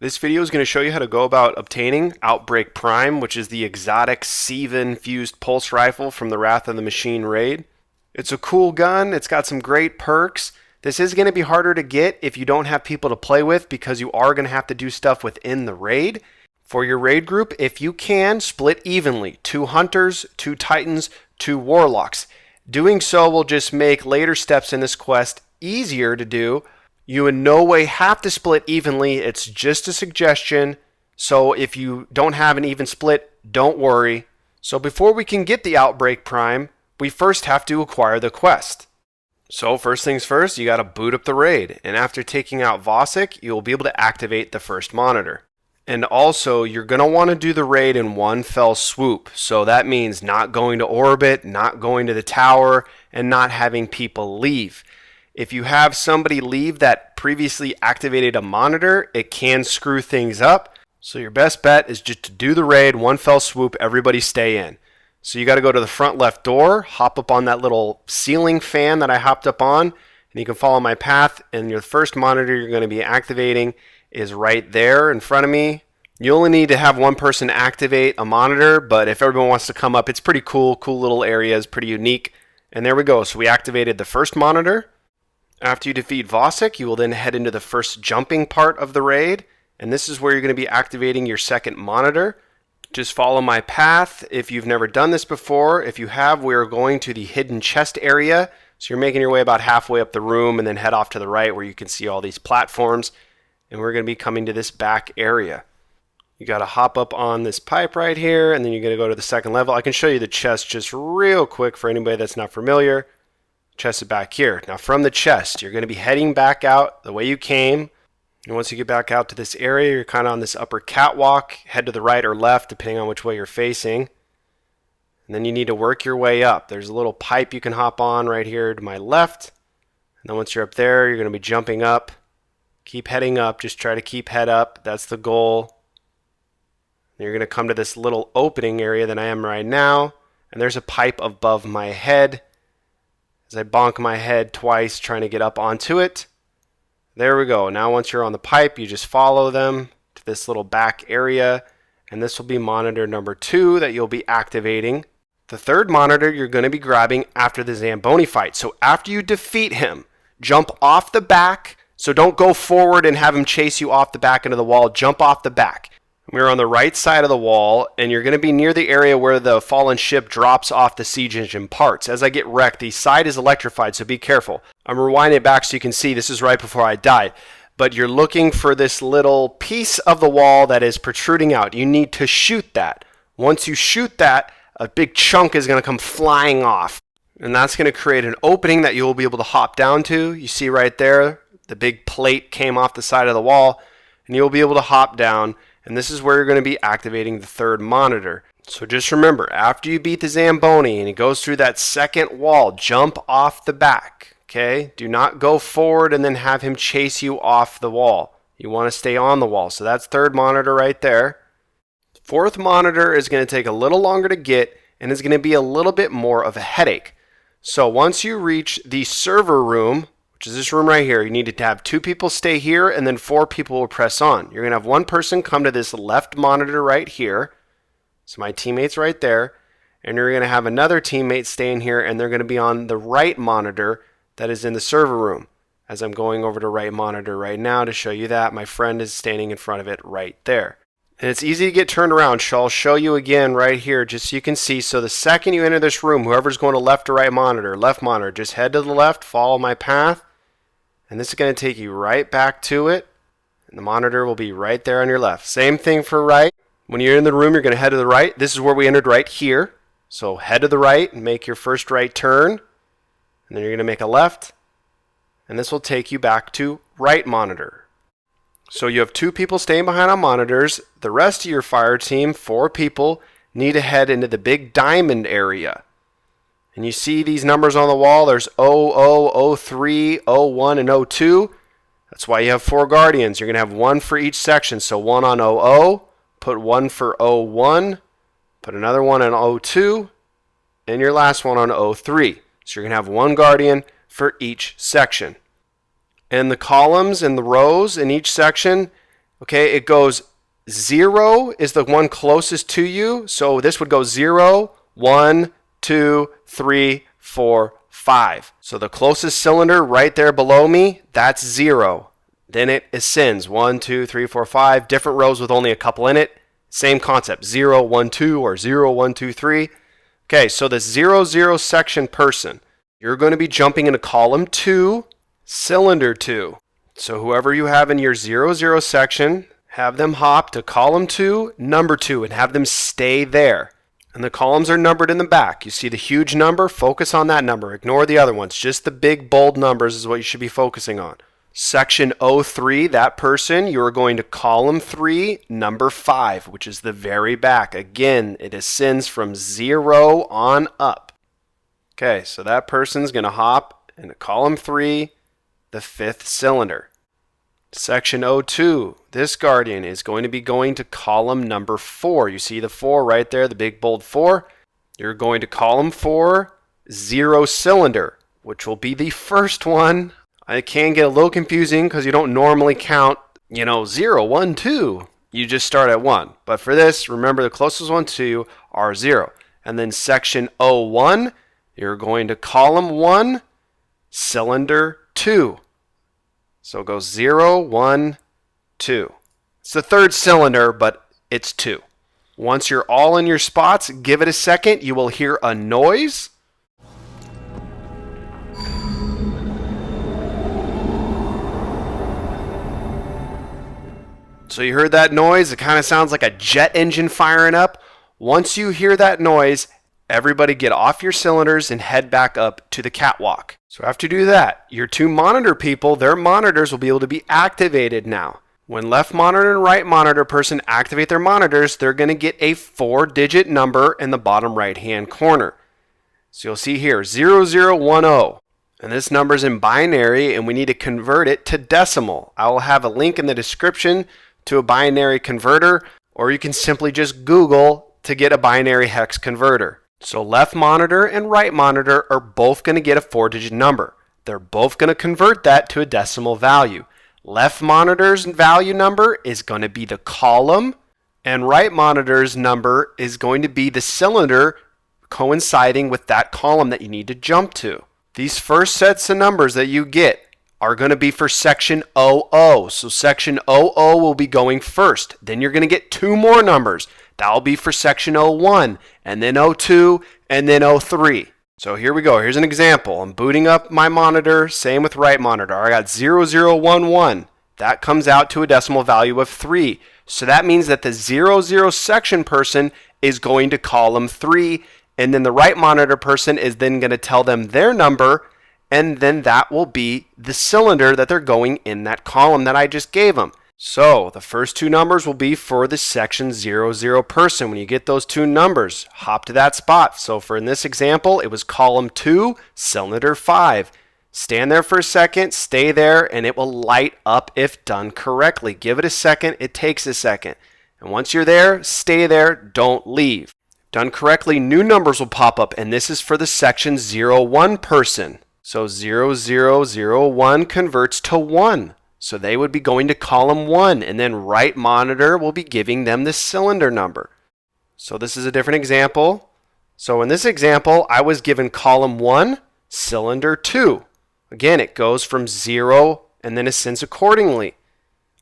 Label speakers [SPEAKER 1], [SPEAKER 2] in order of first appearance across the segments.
[SPEAKER 1] This video is going to show you how to go about obtaining Outbreak Prime, which is the exotic Siva infused pulse rifle from the Wrath of the Machine raid. It's a cool gun, it's got some great perks. This is going to be harder to get if you don't have people to play with because you are going to have to do stuff within the raid. For your raid group, if you can, split evenly. 2 hunters, 2 titans, 2 warlocks. Doing so will just make later steps in this quest easier to do. You in no way have to split evenly, it's just a suggestion. So if you don't have an even split, don't worry. So before we can get the Outbreak Prime, we first have to acquire the quest. So first things first, you gotta boot up the raid. And after taking out Vosik, you'll be able to activate the first monitor. And also, you're gonna wanna do the raid in one fell swoop. So that means not going to orbit, not going to the tower, and not having people leave. If you have somebody leave that previously activated a monitor, it can screw things up. So your best bet is just to do the raid, one fell swoop, everybody stay in. So you got to go to the front left door, hop up on that little ceiling fan that I hopped up on, and you can follow my path, and your first monitor you're going to be activating is right there in front of me. You only need to have one person activate a monitor, but if everyone wants to come up, it's pretty cool little areas, pretty unique. And there we go, so we activated the first monitor. After you defeat Vosik, you will then head into the first jumping part of the raid, and this is where you're going to be activating your second monitor. Just follow my path if you've never done this before. If you have, we are going to the hidden chest area, so you're making your way about halfway up the room and then head off to the right where you can see all these platforms, and we're going to be coming to this back area. You got to hop up on this pipe right here, and then you're going to go to the second level. I can show you the chest just real quick for anybody that's not familiar. Chest is back here. Now from the chest, you're going to be heading back out the way you came. And once you get back out to this area, you're kind of on this upper catwalk. Head to the right or left, depending on which way you're facing. And then you need to work your way up. There's a little pipe you can hop on right here to my left. And then once you're up there, you're going to be jumping up. Keep heading up. Just try to keep head up. That's the goal. And you're going to come to this little opening area that I am right now. And there's a pipe above my head. As I bonk my head twice trying to get up onto it. There we go. Now once you're on the pipe, you just follow them to this little back area, and this will be monitor number 2 that you'll be activating. The third monitor you're going to be grabbing after the Zamboni fight. So after you defeat him, jump off the back. So don't go forward and have him chase you off the back into the wall. Jump off the back. We're on the right side of the wall, and you're going to be near the area where the fallen ship drops off the siege engine parts. As I get wrecked, the side is electrified, so be careful. I'm rewinding it back so you can see this is right before I died. But you're looking for this little piece of the wall that is protruding out. You need to shoot that. Once you shoot that, a big chunk is going to come flying off. And that's going to create an opening that you'll be able to hop down to. You see right there, the big plate came off the side of the wall, and you'll be able to hop down. And this is where you're going to be activating the third monitor. So just remember, after you beat the Zamboni and he goes through that second wall, jump off the back. Okay? Do not go forward and then have him chase you off the wall. You want to stay on the wall. So that's third monitor right there. Fourth monitor is going to take a little longer to get and is going to be a little bit more of a headache. So once you reach the server room, which is this room right here, you need to have 2 people stay here and then 4 people will press on. You're going to have one person come to this left monitor right here. So my teammate's right there. And you're going to have another teammate staying here and they're going to be on the right monitor that is in the server room. As I'm going over to right monitor right now to show you that, my friend is standing in front of it right there. And it's easy to get turned around, so I'll show you again right here just so you can see. So the second you enter this room, whoever's going to left or right monitor, just head to the left, follow my path. And this is going to take you right back to it. And the monitor will be right there on your left. Same thing for right. When you're in the room, you're going to head to the right. This is where we entered right here. So head to the right and make your first right turn. And then you're going to make a left. And this will take you back to right monitor. So you have 2 people staying behind on monitors. The rest of your fire team, 4 people, need to head into the big diamond area. And you see these numbers on the wall. There's 00, 03, 01, and 02. That's why you have 4 guardians. You're going to have 1 for each section. So 1 on 00, put 1 for 01, put another 1 on 02, and your last one on 03. So you're going to have 1 guardian for each section. And the columns and the rows in each section, Okay, it goes 0 is the one closest to you. So this would go 0, 1, 2, 3, 4, 5. So the closest cylinder right there below me, that's 0. Then it ascends 1, 2, 3, 4, 5. Different rows with only a couple in it. Same concept, 0, 1, 2 or 0, 1, 2, 3. Okay, so the 0, 0 section person, you're going to be jumping into column 2, cylinder 2. So whoever you have in your 0, 0 section, have them hop to column 2, number 2, and have them stay there. And the columns are numbered in the back. You see the huge number? Focus on that number. Ignore the other ones. Just the big bold numbers is what you should be focusing on. Section 03, that person, you are going to column 3, number 5, which is the very back. Again, it ascends from 0 on up. Okay, so that person's going to hop into column 3, the 5th cylinder. Section 02, this guardian is going to be going to column number 4. You see the 4 right there, the big bold 4. You're going to column 4, 0 cylinder, which will be the first one. It can get a little confusing because you don't normally count, 0, 1, 2. You just start at 1. But for this, remember the closest one to you are 0. And then section 01, you're going to column 1, cylinder 2. So it goes 0, 1, 2. It's the third cylinder, but it's 2. Once you're all in your spots, give it a second. You will hear a noise. So you heard that noise? It kind of sounds like a jet engine firing up. Once you hear that noise, everybody get off your cylinders and head back up to the catwalk. So after you do that, your 2 monitor people, their monitors will be able to be activated now. When left monitor and right monitor person activate their monitors, they're going to get a 4-digit number in the bottom right-hand corner. So you'll see here, 0010. And this number's in binary, and we need to convert it to decimal. I will have a link in the description to a binary converter, or you can simply just Google to get a binary hex converter. So left monitor and right monitor are both going to get a 4-digit number. They're both going to convert that to a decimal value. Left monitor's value number is going to be the column, and right monitor's number is going to be the cylinder coinciding with that column that you need to jump to. These first sets of numbers that you get are going to be for section 00. So section 00 will be going first. Then you're going to get 2 more numbers. That will be for section 01, and then 02, and then 03. So here we go. Here's an example. I'm booting up my monitor. Same with right monitor. I got 0011. That comes out to a decimal value of 3. So that means that the 00 section person is going to column 3, and then the right monitor person is then going to tell them their number, and then that will be the cylinder that they're going in that column that I just gave them. So the first 2 numbers will be for the section 00 person. When you get those 2 numbers, hop to that spot. So for in this example, it was column 2, cylinder 5. Stand there for a second, stay there, and it will light up if done correctly. Give it a second, it takes a second. And once you're there, stay there, don't leave. Done correctly, new numbers will pop up, and this is for the section 01 person. So 0001 converts to 1. So they would be going to column 1, and then right monitor will be giving them the cylinder number. So this is a different example. So in this example, I was given column 1, cylinder 2. Again, it goes from 0 and then ascends accordingly.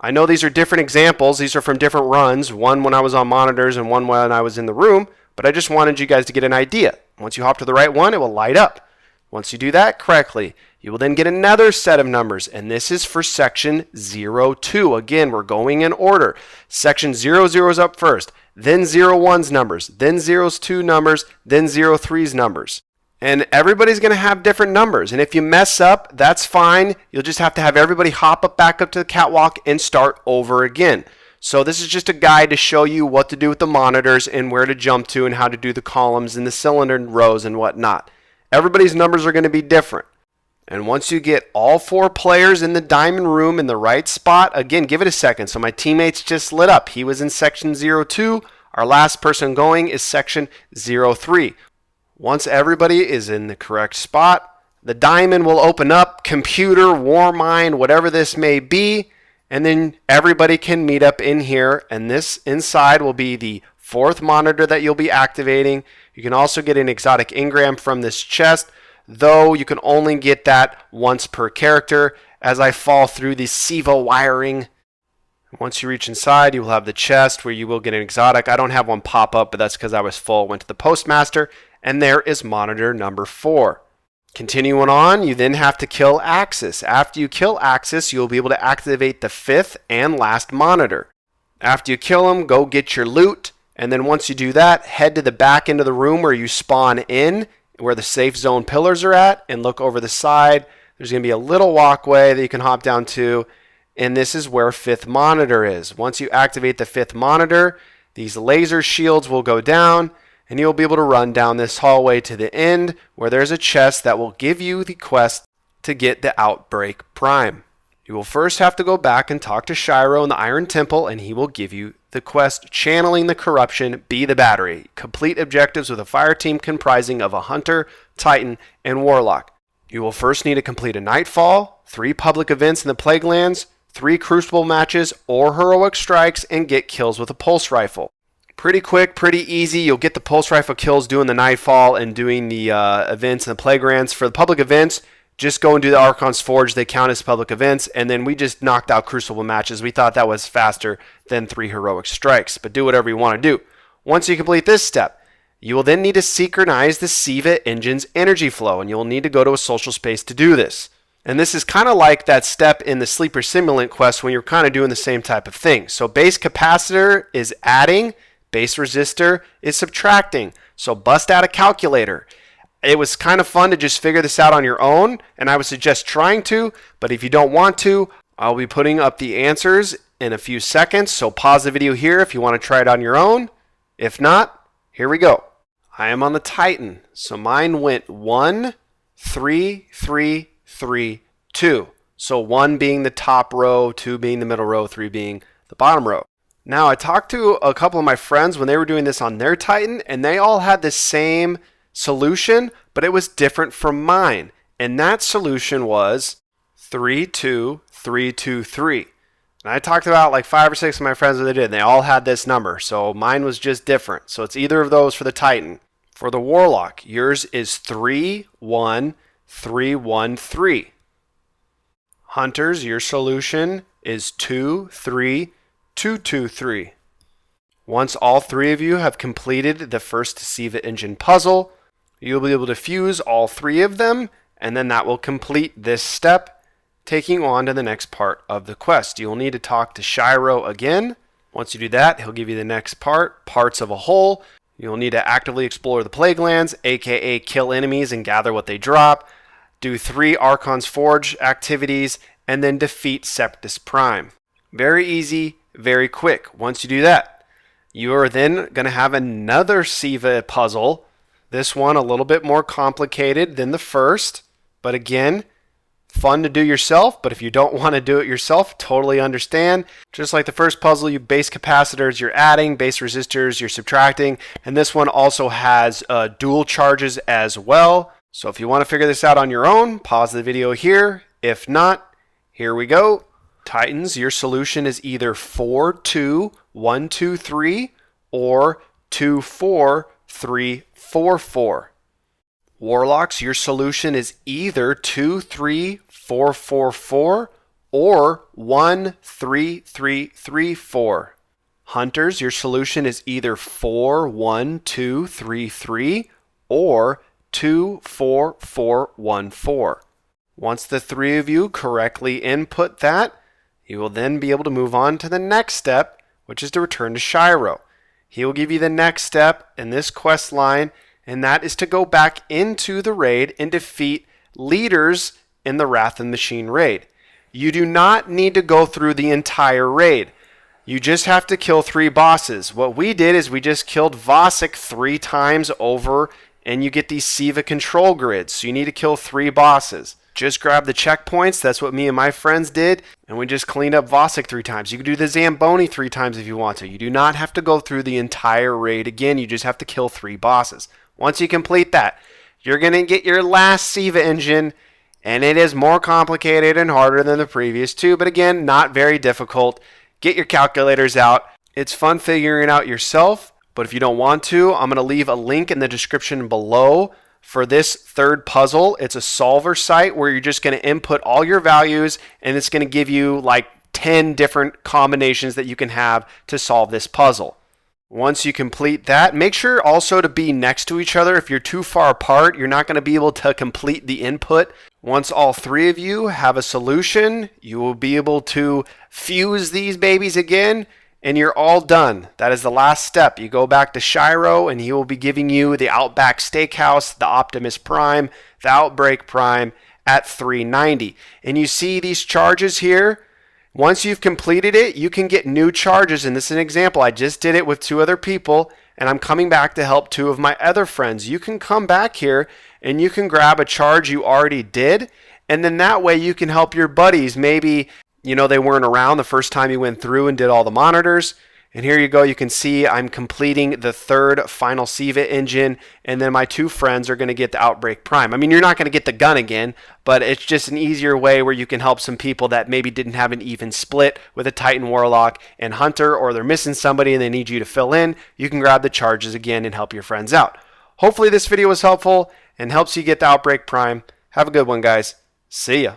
[SPEAKER 1] I know these are different examples. These are from different runs, one when I was on monitors and one when I was in the room, but I just wanted you guys to get an idea. Once you hop to the right one, it will light up. Once you do that correctly, you will then get another set of numbers, and this is for section 02. Again, we're going in order. Section 00 is up first, then 01's numbers, then 02 numbers, then 03's numbers. And everybody's going to have different numbers, and if you mess up, that's fine. You'll just have to have everybody hop up back up to the catwalk and start over again. So this is just a guide to show you what to do with the monitors and where to jump to and how to do the columns and the cylinder rows and whatnot. Everybody's numbers are going to be different. And once you get all 4 players in the diamond room in the right spot, again, give it a second. So my teammates just lit up. He was in section 02. Our last person going is section 03. Once everybody is in the correct spot, the diamond will open up, computer, war mine, whatever this may be, And then everybody can meet up in here, and this inside will be the 4th monitor that you'll be activating. You can also get an exotic engram from this chest, though you can only get that once per character. As I fall through the Siva wiring, once you reach inside, you will have the chest where you will get an exotic. I don't have one pop up, but that's because I was full. Went to the postmaster, and there is monitor number 4. Continuing on, you then have to kill Axis. After you kill Axis, you'll be able to activate the 5th and last monitor. After you kill him, go get your loot, and then once you do that, head to the back end of the room where you spawn in, where the safe zone pillars are at, and look over the side. There's going to be a little walkway that you can hop down to, and this is where 5th monitor is. Once you activate the 5th monitor, these laser shields will go down, and you'll be able to run down this hallway to the end where there's a chest that will give you the quest to get the Outbreak Prime. You will first have to go back and talk to Shiro in the Iron Temple, and he will give you the quest Channeling the Corruption, Be the Battery. Complete objectives with a fire team comprising of a Hunter, Titan, and Warlock. You will first need to complete a Nightfall, 3 public events in the Plaguelands, 3 Crucible matches or heroic strikes, and get kills with a pulse rifle. Pretty quick, pretty easy. You'll get the pulse rifle kills doing the Nightfall and doing the events in the Plaguelands. For the public events, just go and do the Archon's Forge. They count as public events. And then we just knocked out Crucible matches. We thought that was faster than 3 heroic strikes. But do whatever you want to do. Once you complete this step, you will then need to synchronize the Siva engine's energy flow. And you'll need to go to a social space to do this. And this is kind of like that step in the Sleeper Simulant quest when you're kind of doing the same type of thing. So base capacitor is adding. Base resistor is subtracting. So bust out a calculator. It was kind of fun to just figure this out on your own, and I would suggest trying to, but if you don't want to, I'll be putting up the answers in a few seconds, so pause the video here if you want to try it on your own. If not, here we go. I am on the Titan, so mine went 1, 3, 3, 3, 2. So 1 being the top row, 2 being the middle row, 3 being the bottom row. Now, I talked to a couple of my friends when they were doing this on their Titan, and they all had the same solution, but it was different from mine. And that solution was 3, 2, 3, 2, 3. And I talked about like 5 or 6 of my friends what they did, and they all had this number. So mine was just different. So it's either of those for the Titan. For the Warlock, yours is 3, 1, 3, 1, 3. Hunters, your solution is 2, 3, 2, 2, 3. Once all 3 of you have completed the first Siva engine puzzle, you'll be able to fuse all 3 of them, and then that will complete this step, taking on to the next part of the quest. You'll need to talk to Shiro again. Once you do that, he'll give you the next part, Parts of a Whole. You'll need to actively explore the Plaguelands, aka kill enemies and gather what they drop, do 3 Archon's Forge activities, and then defeat Septus Prime. Very easy, very quick. Once you do that, you are then going to have another Siva puzzle. This one a little bit more complicated than the first, but again, fun to do yourself. But if you don't want to do it yourself, totally understand. Just like the first puzzle, you base capacitors, you're adding, base resistors, you're subtracting, and this one also has dual charges as well. So if you want to figure this out on your own, pause the video here. If not, here we go. Titans, your solution is either 4, 2, 1, 2, 3 or 2, 4, 3, 4, 4. Warlocks, your solution is either 2, 3, 4, 4, 4 or 1, 3, 3, 3, 4. Hunters, your solution is either 4, 1, 2, 3, 3 or 2, 4, 4, 1, 4. Once the 3 of you correctly input that, you will then be able to move on to the next step, which is to return to Shiro. He will give you the next step in this quest line, and that is to go back into the raid and defeat leaders in the Wrath of the Machine raid. You do not need to go through the entire raid. You just have to kill 3 bosses. What we did is we just killed Vosik 3 times over, and you get these Siva control grids. So you need to kill 3 bosses. Just grab the checkpoints. That's what me and my friends did. And we just cleaned up Vosik 3 times. You can do the Zamboni 3 times if you want to. You do not have to go through the entire raid again. You just have to kill 3 bosses. Once you complete that, you're going to get your last Siva engine. And it is more complicated and harder than the previous two, but again, not very difficult. Get your calculators out. It's fun figuring it out yourself, but if you don't want to, I'm going to leave a link in the description below for this third puzzle. It's a solver site where you're just going to input all your values, and it's going to give you like 10 different combinations that you can have to solve this puzzle. Once you complete that, make sure also to be next to each other. If you're too far apart, you're not going to be able to complete the input. Once all three of you have a solution, you will be able to fuse these babies again, and you're all done. That is the last step. You go back to Shiro, and he will be giving you the Outback Steakhouse, the Optimus Prime, the Outbreak Prime at 390. And you see these charges here. Once you've completed it, you can get new charges, and this is an example. I just did it with 2 other people, and I'm coming back to help 2 of my other friends. You can come back here, and you can grab a charge you already did, and then that way you can help your buddies. Maybe, they weren't around the first time you went through and did all the monitors. And here you go. You can see I'm completing the third final Siva engine, and then my 2 friends are going to get the Outbreak Prime. I mean, you're not going to get the gun again, but it's just an easier way where you can help some people that maybe didn't have an even split with a Titan Warlock and Hunter, or they're missing somebody and they need you to fill in. You can grab the charges again and help your friends out. Hopefully this video was helpful and helps you get the Outbreak Prime. Have a good one, guys. See ya.